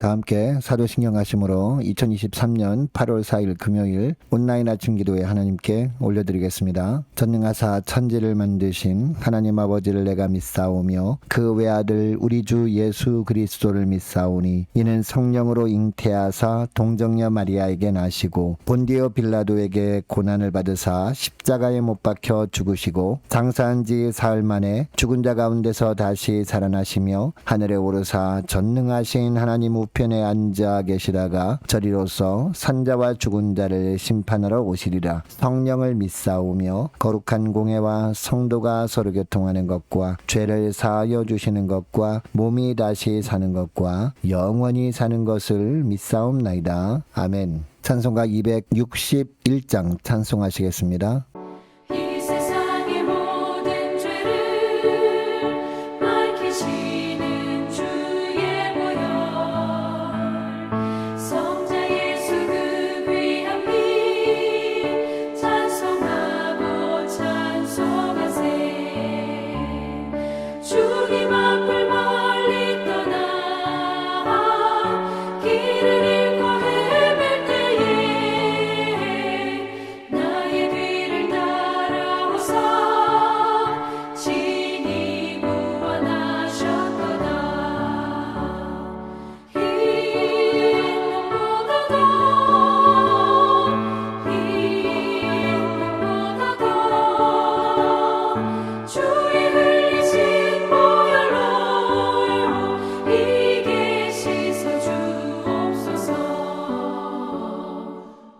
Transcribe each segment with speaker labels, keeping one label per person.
Speaker 1: 다 함께 사도신경 하심으로 2023년 8월 4일 금요일 온라인 아침 기도에 하나님께 올려드리겠습니다. 전능하사 천지를 만드신 하나님 아버지를 내가 믿사오며 그 외아들 우리 주 예수 그리스도를 믿사오니 이는 성령으로 잉태하사 동정녀 마리아에게 나시고 본디오 빌라도에게 고난을 받으사 십자가에 못 박혀 죽으시고 장사한 지 사흘 만에 죽은 자 가운데서 다시 살아나시며 하늘에 오르사 전능하신 하나님 우편에 앉아 계시다가 저리로서 산자와 죽은 자를 심판하러 오시리라. 성령을 믿사오며 거룩한 공회와 성도가 서로 교통하는 것과 죄를 사하여 주시는 것과 몸이 다시 사는 것과 영원히 사는 것을 믿사옵나이다. 아멘. 찬송가 261장 찬송하시겠습니다.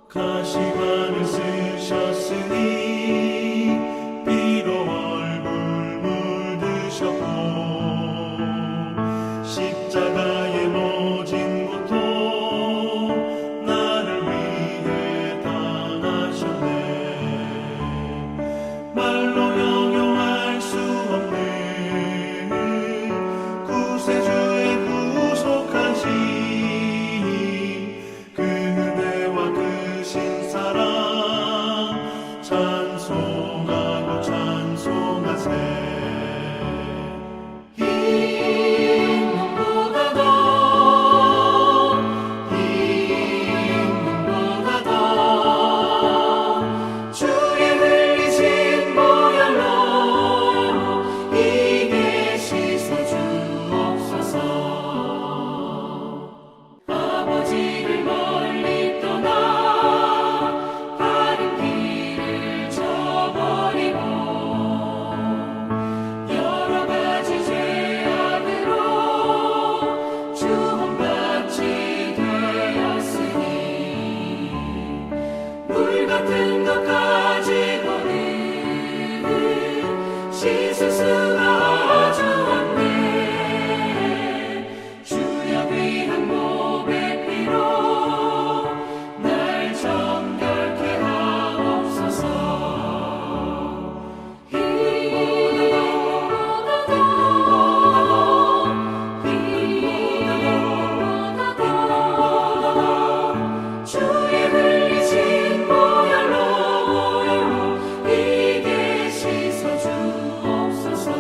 Speaker 2: 가시관을 쓰셨으니 피로 얼굴 물드셨고 십자가에 모진 고통 나를 위해 당하셨네. 말로 형용할 수 없는 구세주의 구속하신 찬송하고 찬송하세. 흰눈보다 더 주의 흘리신 보혈로 이게 씻어주옵소서. 아버지를 멀리 떠나 바른 길을 저버리고 여러 가지 죄악으로 주원받지 되었으니 물 같은 것 가지고는 씻을 수가 아주 없네. 주여 귀한 몸의 피로 날 정결케 하옵소서. 주의 흘리신 보혈로 이게 씻어주옵소서.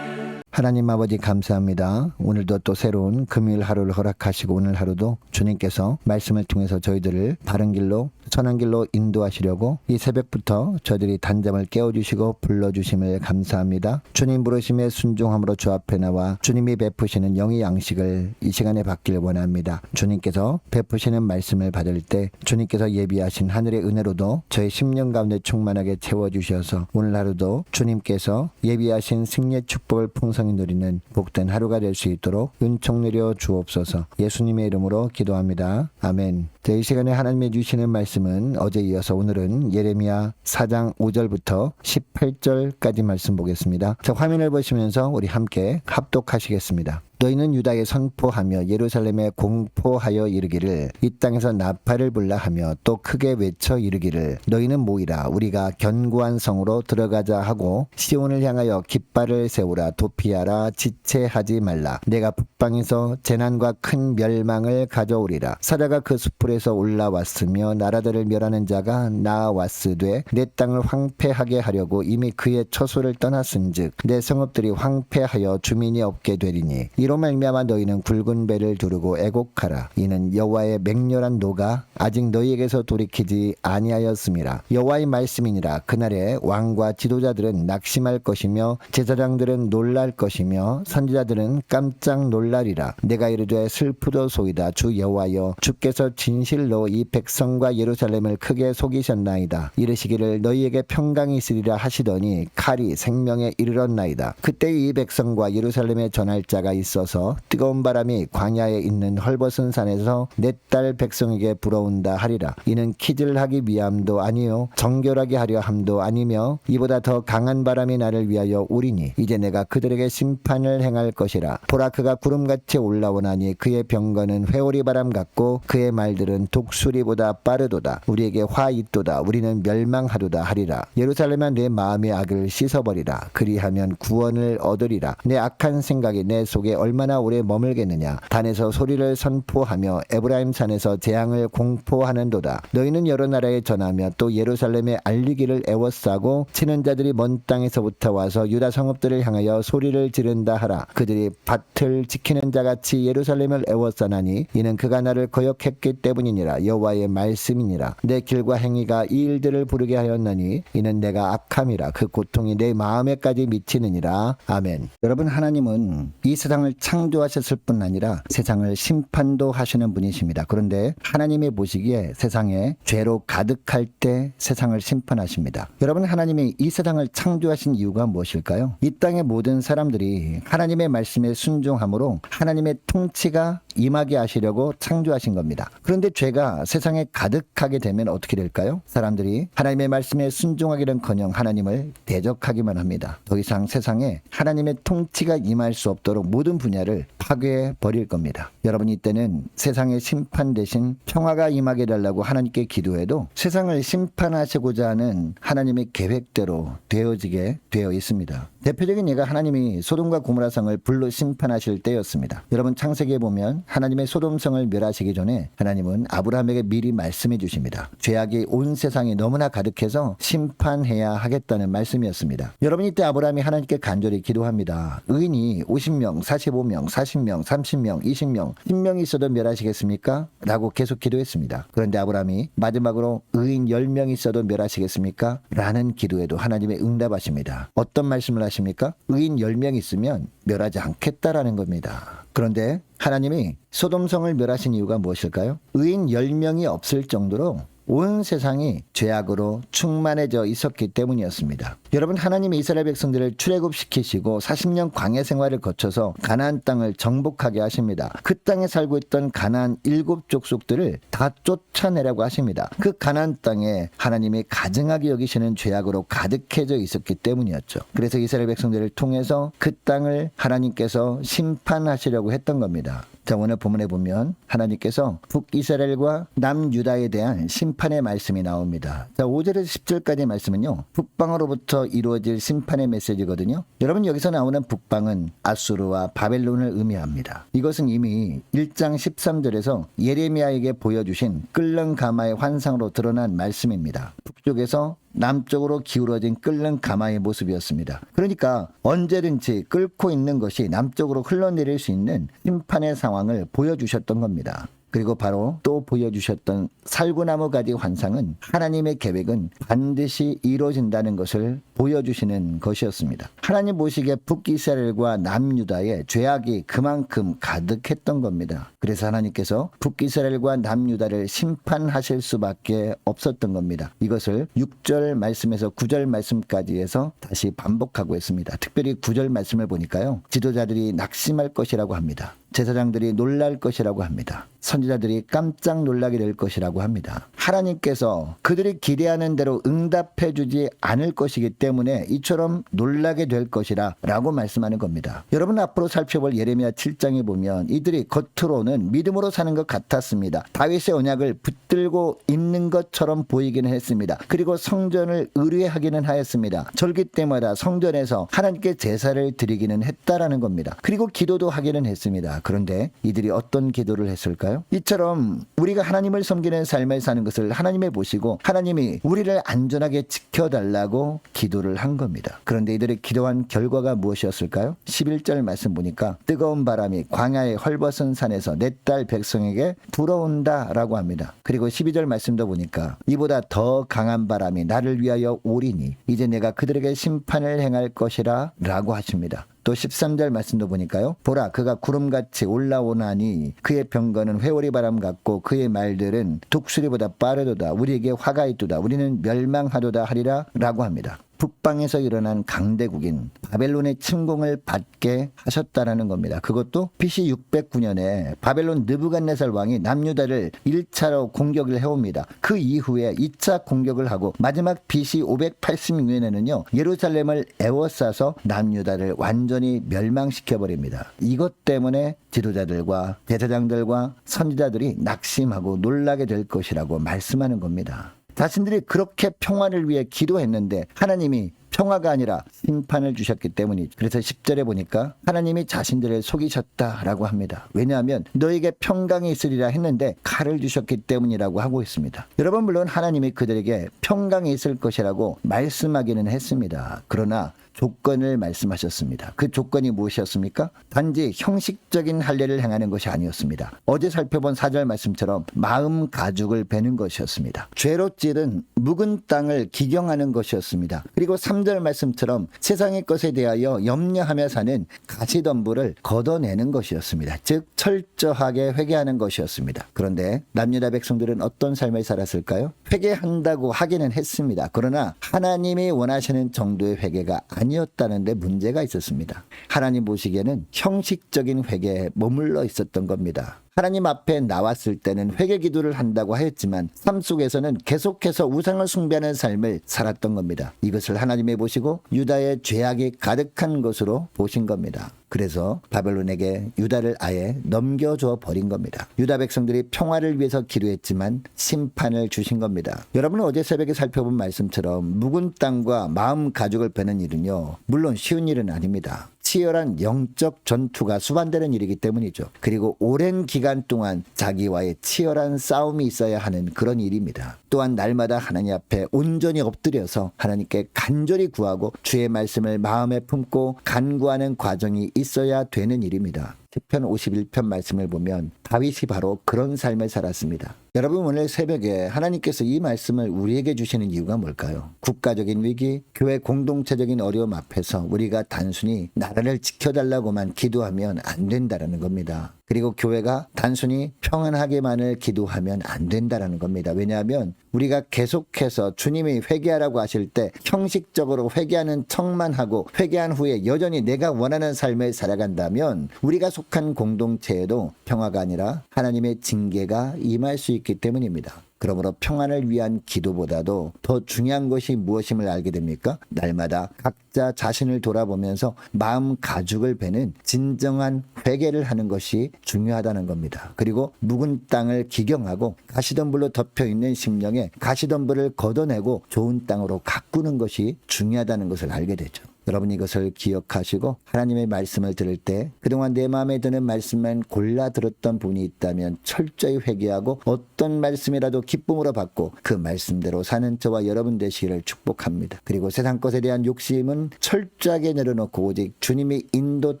Speaker 1: 하나님 아버지 감사합니다. 오늘도 또 새로운 금요일 하루를 허락하시고 오늘 하루도 주님께서 말씀을 통해서 저희들을 바른 길로 선한 길로 인도하시려고 이 새벽부터 저희들이 단잠을 깨워주시고 불러주심을 감사합니다. 주님 부르심에 순종함으로 주 앞에 나와 주님이 베푸시는 영의 양식을 이 시간에 받길 원합니다. 주님께서 베푸시는 말씀을 받을 때 주님께서 예비하신 하늘의 은혜로도 저희 심령 가운데 충만하게 채워주셔서 오늘 하루도 주님께서 예비하신 승리의 축복을 풍성히 누리는 복된 하루가 될 수 있도록 은총 내려 주옵소서. 예수님의 이름으로 기도합니다. 아멘. 이 시간에 하나님이 주시는 말씀은 어제 이어서 오늘은 예레미야 4장 5절부터 18절까지 말씀 보겠습니다. 자, 화면을 보시면서 우리 함께 합독하시겠습니다. 너희는 유다에 선포하며 예루살렘에 공포하여 이르기를 이 땅에서 나팔을 불라 하며 또 크게 외쳐 이르기를 너희는 모이라 우리가 견고한 성으로 들어가자 하고 시온을 향하여 깃발을 세우라 도피하라 지체하지 말라 내가 북방에서 재난과 큰 멸망을 가져오리라 사자가 그 수풀에서 올라왔으며 나라들을 멸하는 자가 나아왔으되 내 땅을 황폐하게 하려고 이미 그의 처소를 떠났은즉 내 성읍들이 황폐하여 주민이 없게 되리니 이로 말미암아 너희는 굵은 배를 두르고 애곡하라 이는 여호와의 맹렬한 노가 아직 너희에게서 돌이키지 아니하였음이라 여호와의 말씀이니라 그날에 왕과 지도자들은 낙심할 것이며 제사장들은 놀랄 것이며 선지자들은 깜짝 놀라리라 내가 이르되 슬프도소이다 주 여호와여 주께서 진실로 이 백성과 예루살렘을 크게 속이셨나이다 이르시기를 너희에게 평강이 있으리라 하시더니 칼이 생명에 이르렀나이다 그때 이 백성과 예루살렘에 전할 자가 있어서 뜨거운 바람이 광야에 있는 헐벗은 산에서 내 딸 백성에게 불어온다 하리라 이는 키질하기 위함도 아니요 정결하게 하려 함도 아니며 이보다 더 강한 바람이 나를 위하여 오리니 이제 내가 그들에게 심판을 행할 것이라 보라 그가 구름같이 올라오나니 그의 병거는 회오리 바람 같고 그의 말들은 독수리보다 빠르도다 우리에게 화 있도다 우리는 멸망하도다 하리라 예루살렘아 내 마음의 악을 씻어버리라 그리하면 구원을 얻으리라 내 악한 생각이 내 속에 얼마나 오래 머물겠느냐 단에서 소리를 선포하며 에브라임 산에서 재앙을 공포하는도다 너희는 여러 나라에 전하며 또 예루살렘에 알리기를 애워싸고 치는 자들이 먼 땅에서부터 와서 유다 성읍들을 향하여 소리를 지른다 하라 그들이 밭을 지키는 자같이 예루살렘을 애워싸나니 이는 그가 나를 거역했기 때문이니라 여호와의 말씀이니라 내 길과 행위가 이 일들을 부르게 하였나니 이는 내가 악함이라 그 고통이 내 마음에까지 미치느니라 아멘. 여러분 하나님은 이 세상을 창조하셨을 뿐 아니라 세상을 심판도 하시는 분이십니다. 그런데 하나님이 보시기에 세상에 죄로 가득할 때 세상을 심판하십니다. 여러분 하나님이 이 세상을 창조하신 이유가 무엇일까요? 이 땅의 모든 사람들이 하나님의 말씀에 순종함으로 하나님의 통치가 임하게 하시려고 창조하신 겁니다. 그런데 죄가 세상에 가득하게 되면 어떻게 될까요? 사람들이 하나님의 말씀에 순종하기는커녕 하나님을 대적하기만 합니다. 더 이상 세상에 하나님의 통치가 임할 수 없도록 모든 분야를 파괴해 버릴 겁니다. 여러분 이때는 세상의 심판 대신 평화가 임하게 달라고 하나님께 기도해도 세상을 심판하시고자 하는 하나님의 계획대로 되어지게 되어 있습니다. 대표적인 예가 하나님이 소돔과 고모라 성을 불로 심판하실 때였습니다. 여러분 창세기에 보면 하나님의 소돔성을 멸하시기 전에 하나님은 아브라함에게 미리 말씀해 주십니다. 죄악이 온 세상에 너무나 가득해서 심판해야 하겠다는 말씀이었습니다. 여러분 이때 아브라함이 하나님께 간절히 기도합니다. 의인이 50명, 45명, 40명, 30명, 20명, 10명이 있어도 멸하시겠습니까? 라고 계속 기도했습니다. 그런데 아브라함이 마지막으로 의인 10명이 있어도 멸하시겠습니까? 라는 기도에도 하나님의 응답하십니다. 어떤 말씀을 하십니까? 의인 10명 있으면 멸하지 않겠다라는 겁니다. 그런데 하나님이 소돔성을 멸하신 이유가 무엇일까요? 의인 10명이 없을 정도로 온 세상이 죄악으로 충만해져 있었기 때문이었습니다. 여러분 하나님이 이스라엘 백성들을 출애굽시키시고 40년 광야 생활을 거쳐서 가나안 땅을 정복하게 하십니다. 그 땅에 살고 있던 가나안 7족속들을 다 쫓아내라고 하십니다. 그 가나안 땅에 하나님이 가증하게 여기시는 죄악으로 가득해져 있었기 때문이었죠. 그래서 이스라엘 백성들을 통해서 그 땅을 하나님께서 심판하시려고 했던 겁니다. 자, 오늘 본문에 보면 하나님께서 북이스라엘과 남유다에 대한 심판의 말씀이 나옵니다. 자, 5절에서 10절까지 말씀은요, 북방으로부터 이루어질 심판의 메시지거든요. 여러분 여기서 나오는 북방은 아수르와 바벨론을 의미합니다. 이것은 이미 1장 13절에서 예레미야에게 보여주신 끓는 가마의 환상으로 드러난 말씀입니다. 북쪽에서 남쪽으로 기울어진 끓는 가마의 모습이었습니다. 그러니까 언제든지 끓고 있는 것이 남쪽으로 흘러내릴 수 있는 심판의 상황을 보여주셨던 겁니다. 그리고 바로 또 보여주셨던 살구나무 가지 환상은 하나님의 계획은 반드시 이루어진다는 것을 보여주시는 것이었습니다. 하나님 보시기에 북이스라엘과 남유다에 죄악이 그만큼 가득했던 겁니다. 그래서 하나님께서 북이스라엘과 남유다를 심판하실 수밖에 없었던 겁니다. 이것을 6절 말씀에서 9절 말씀까지 해서 다시 반복하고 있습니다. 특별히 9절 말씀을 보니까요, 지도자들이 낙심할 것이라고 합니다. 제사장들이 놀랄 것이라고 합니다. 선지자들이 깜짝 놀라게 될 것이라고 합니다. 하나님께서 그들이 기대하는 대로 응답해 주지 않을 것이기 때문에 이처럼 놀라게 될 것이라 라고 말씀하는 겁니다. 여러분, 앞으로 살펴볼 예레미야 7장에 보면 이들이 겉으로는 믿음으로 사는 것 같았습니다. 다윗의 언약을 붙들고 있는 것처럼 보이기는 했습니다. 그리고 성전을 의뢰하기는 하였습니다. 절기 때마다 성전에서 하나님께 제사를 드리기는 했다라는 겁니다. 그리고 기도도 하기는 했습니다. 그런데 이들이 어떤 기도를 했을까요? 이처럼 우리가 하나님을 섬기는 삶을 사는 것을 하나님이 보시고 하나님이 우리를 안전하게 지켜달라고 기도를 한 겁니다. 그런데 이들이 기도한 결과가 무엇이었을까요? 11절 말씀 보니까 뜨거운 바람이 광야의 헐벗은 산에서 내 딸 백성에게 불어온다 라고 합니다. 그리고 12절 말씀도 보니까 이보다 더 강한 바람이 나를 위하여 오리니 이제 내가 그들에게 심판을 행할 것이라 라고 하십니다. 또 13절 말씀도 보니까요. 보라, 그가 구름같이 올라오나니 그의 병거는 회오리 바람 같고 그의 말들은 독수리보다 빠르도다. 우리에게 화가 있도다. 우리는 멸망하도다 하리라 라고 합니다. 북방에서 일어난 강대국인 바벨론의 침공을 받게 하셨다라는 겁니다. 그것도 BC 609년에 바벨론 느부갓네살 왕이 남유다를 1차로 공격을 해옵니다. 그 이후에 2차 공격을 하고 마지막 BC 586년에는요. 예루살렘을 에워싸서 남유다를 완전히 멸망시켜버립니다. 이것 때문에 지도자들과 제사장들과 선지자들이 낙심하고 놀라게 될 것이라고 말씀하는 겁니다. 자신들이 그렇게 평화를 위해 기도했는데 하나님이 평화가 아니라 심판을 주셨기 때문이죠. 그래서 10절에 보니까 하나님이 자신들을 속이셨다라고 합니다. 왜냐하면 너에게 평강이 있으리라 했는데 칼을 주셨기 때문이라고 하고 있습니다. 여러분, 물론 하나님이 그들에게 평강이 있을 것이라고 말씀하기는 했습니다. 그러나 조건을 말씀하셨습니다. 그 조건이 무엇이었습니까? 단지 형식적인 할례를 행하는 것이 아니었습니다. 어제 살펴본 4절 말씀처럼 마음 가죽을 베는 것이었습니다. 죄로 찌른 묵은 땅을 기경하는 것이었습니다. 그리고 3절 말씀처럼 세상의 것에 대하여 염려하며 사는 가시덤불을 걷어내는 것이었습니다. 즉 철저하게 회개하는 것이었습니다. 그런데 남유다 백성들은 어떤 삶을 살았을까요? 회개한다고 하기는 했습니다. 그러나 하나님이 원하시는 정도의 회개가 아니었다는 데 문제가 있었습니다. 하나님 보시기에는 형식적인 회개에 머물러 있었던 겁니다. 하나님 앞에 나왔을 때는 회개 기도를 한다고 하였지만 삶 속에서는 계속해서 우상을 숭배하는 삶을 살았던 겁니다. 이것을 하나님이 보시고 유다의 죄악이 가득한 것으로 보신 겁니다. 그래서 바벨론에게 유다를 아예 넘겨줘 버린 겁니다. 유다 백성들이 평화를 위해서 기도했지만 심판을 주신 겁니다. 여러분은 어제 새벽에 살펴본 말씀처럼 묵은 땅과 마음 가죽을 베는 일은요, 물론 쉬운 일은 아닙니다. 치열한 영적 전투가 수반되는 일이기 때문이죠. 그리고 오랜 기간 동안 자기와의 치열한 싸움이 있어야 하는 그런 일입니다. 또한 날마다 하나님 앞에 온전히 엎드려서 하나님께 간절히 구하고 주의 말씀을 마음에 품고 간구하는 과정이 있어야 되는 일입니다. 시편 51편 말씀을 보면 다윗이 바로 그런 삶을 살았습니다. 여러분, 오늘 새벽에 하나님께서 이 말씀을 우리에게 주시는 이유가 뭘까요? 국가적인 위기, 교회 공동체적인 어려움 앞에서 우리가 단순히 나라를 지켜달라고만 기도하면 안 된다라는 겁니다. 그리고 교회가 단순히 평안하게만을 기도하면 안 된다라는 겁니다. 왜냐하면 우리가 계속해서 주님이 회개하라고 하실 때 형식적으로 회개하는 척만 하고 회개한 후에 여전히 내가 원하는 삶을 살아간다면 우리가 속한 공동체에도 평화가 아니라 하나님의 징계가 임할 수 있기 때문입니다. 그러므로 평안을 위한 기도보다도 더 중요한 것이 무엇임을 알게 됩니까? 날마다 각자 자신을 돌아보면서 마음 가죽을 베는 진정한 회개를 하는 것이 중요하다는 겁니다. 그리고 묵은 땅을 기경하고 가시덤불로 덮여있는 심령에 가시덤불을 걷어내고 좋은 땅으로 가꾸는 것이 중요하다는 것을 알게 되죠. 여러분, 이것을 기억하시고 하나님의 말씀을 들을 때 그동안 내 마음에 드는 말씀만 골라 들었던 분이 있다면 철저히 회개하고 어떤 말씀이라도 기쁨으로 받고 그 말씀대로 사는 저와 여러분 되시기를 축복합니다. 그리고 세상 것에 대한 욕심은 철저하게 내려놓고 오직 주님의 인도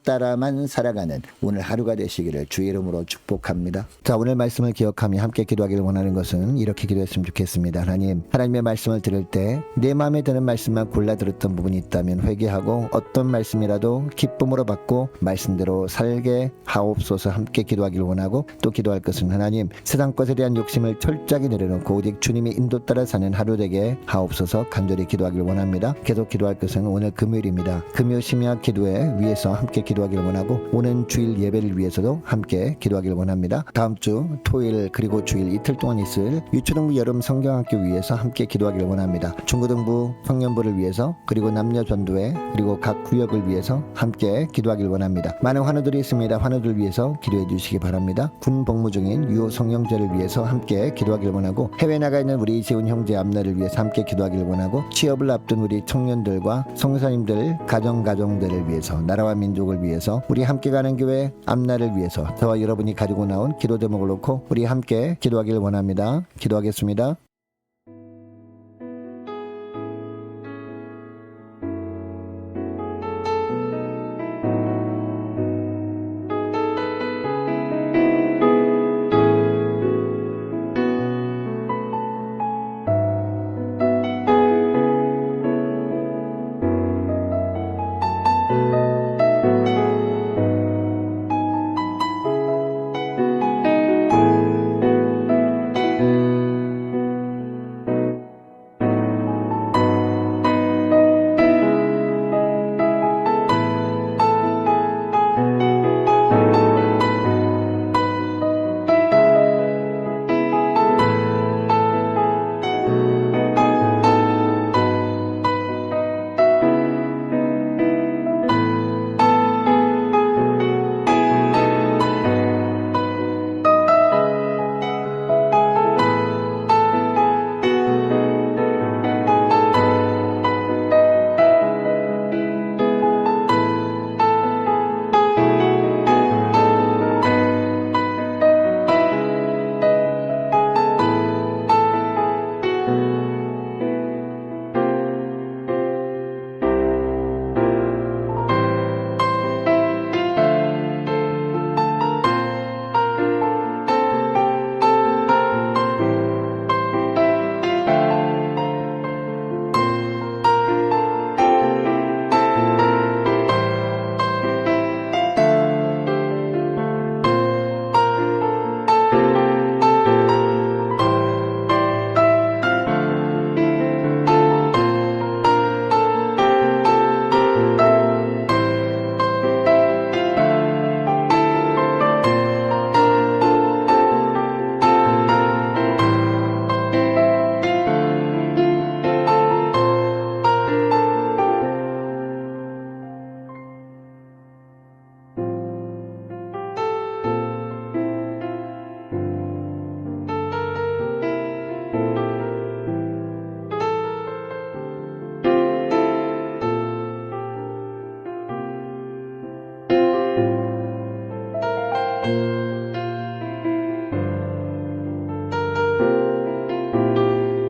Speaker 1: 따라만 살아가는 오늘 하루가 되시기를 주의 이름으로 축복합니다. 자, 오늘 말씀을 기억하며 함께 기도하기를 원하는 것은 이렇게 기도했으면 좋겠습니다. 하나님의 말씀을 들을 때 내 마음에 드는 말씀만 골라 들었던 부분이 있다면 회개하고 예배하고 어떤 말씀이라도 기쁨으로 받고 말씀대로 살게 하옵소서. 함께 기도하기를 원하고, 또 기도할 것은 하나님, 세상 것에 대한 욕심을 철저하게 내려놓고 오직 주님의 인도 따라 사는 하루 되게 하옵소서. 간절히 기도하기를 원합니다. 계속 기도할 것은 오늘 금요일입니다. 금요 심야 기도회 위해서 함께 기도하기를 원하고, 오는 주일 예배를 위해서도 함께 기도하기를 원합니다. 다음 주 토요일 그리고 주일 이틀 동안 있을 유초등부 여름 성경학교 위해서 함께 기도하기를 원합니다. 중고등부 청년부를 위해서, 그리고 남녀 전도회, 그리고 각 구역을 위해서 함께 기도하기를 원합니다. 많은 환우들이 있습니다. 환우들 위해서 기도해 주시기 바랍니다. 군 복무 중인 유호 성령제를 위해서 함께 기도하기를 원하고, 해외 나가 있는 우리 이세훈 형제 앞날을 위해서 함께 기도하기를 원하고, 취업을 앞둔 우리 청년들과 성사님들 가정들을 위해서, 나라와 민족을 위해서, 우리 함께 가는 교회 앞날을 위해서 저와 여러분이 가지고 나온 기도 제목을 놓고 우리 함께 기도하기를 원합니다. 기도하겠습니다.